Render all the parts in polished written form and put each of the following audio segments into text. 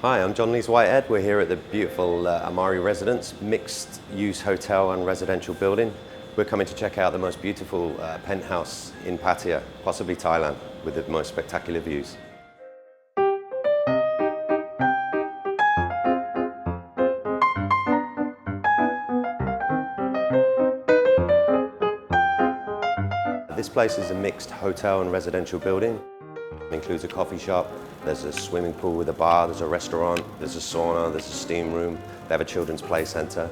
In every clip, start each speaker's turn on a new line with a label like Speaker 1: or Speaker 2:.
Speaker 1: Hi, I'm John Lees-Whitehead. We're here at the beautiful Amari Residence, mixed-use hotel and residential building. We're coming to check out the most beautiful penthouse in Pattaya, possibly Thailand, with the most spectacular views. This place is a mixed hotel and residential building. It includes a coffee shop, there's a swimming pool with a bar, there's a restaurant, there's a sauna, there's a steam room, they have a children's play centre.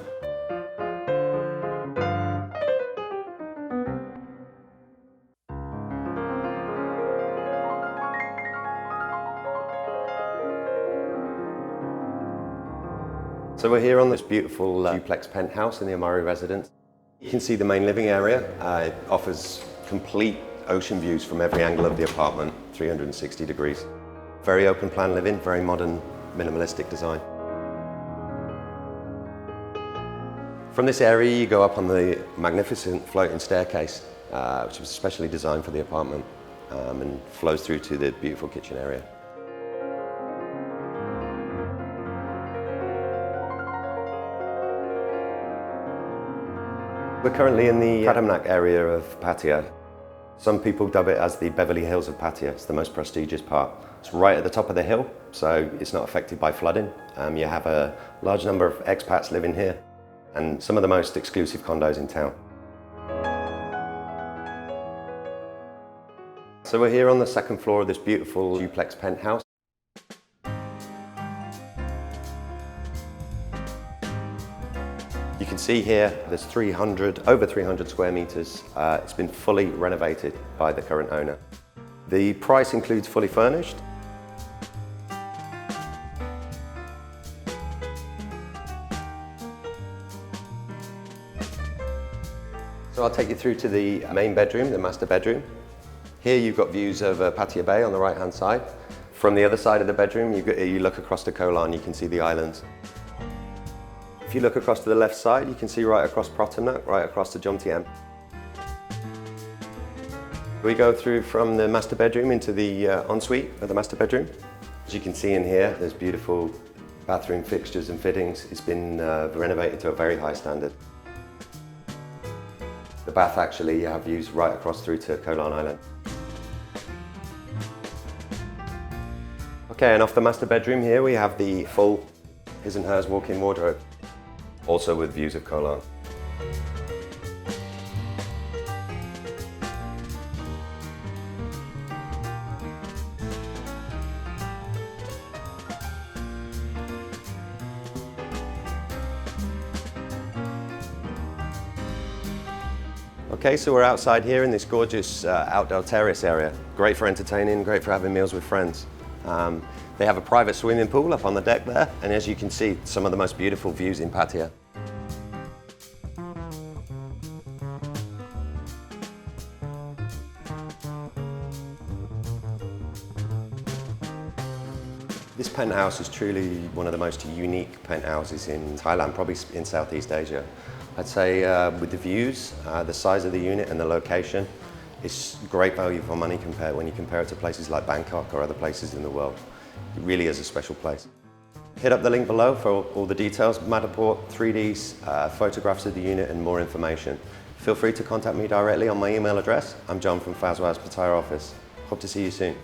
Speaker 1: So we're here on this beautiful duplex penthouse in the Amari Residence. You can see the main living area. It offers complete ocean views from every angle of the apartment, 360 degrees. Very open plan living, very modern, minimalistic design. From this area you go up on the magnificent floating staircase, which was specially designed for the apartment and flows through to the beautiful kitchen area. We're currently in the Pratumnak area of Pattaya. Some people dub it as the Beverly Hills of Pattaya. It's the most prestigious part. It's right at the top of the hill, so it's not affected by flooding. You have a large number of expats living here and some of the most exclusive condos in town. So we're here on the second floor of this beautiful duplex penthouse. You can see here there's over 300 square meters. It's been fully renovated by the current owner. The price includes fully furnished. So I'll take you through to the main bedroom, the master bedroom. Here you've got views of Pattaya Bay on the right hand side. From the other side of the bedroom you look across the Larn, you can see the islands. If you look across to the left side, you can see right across Pratumnak, right across to Jomtien. We go through from the master bedroom into the ensuite of the master bedroom. As you can see in here, there's beautiful bathroom fixtures and fittings. It's been renovated to a very high standard. The bath actually, you have views right across through to Larn Island. Okay, and off the master bedroom here, we have the full his and hers walk-in wardrobe. Also with views of Larn. Okay, so we're outside here in this gorgeous outdoor terrace area. Great for entertaining, great for having meals with friends. They have a private swimming pool up on the deck there, and as you can see, some of the most beautiful views in Pattaya. This penthouse is truly one of the most unique penthouses in Thailand, probably in Southeast Asia. I'd say with the views, the size of the unit and the location, it's great value for money when you compare it to places like Bangkok or other places in the world. It really is a special place. Hit up the link below for all the details, Matterport, 3Ds, photographs of the unit and more information. Feel free to contact me directly on my email address. I'm John from FazWaz Pattaya office. Hope to see you soon.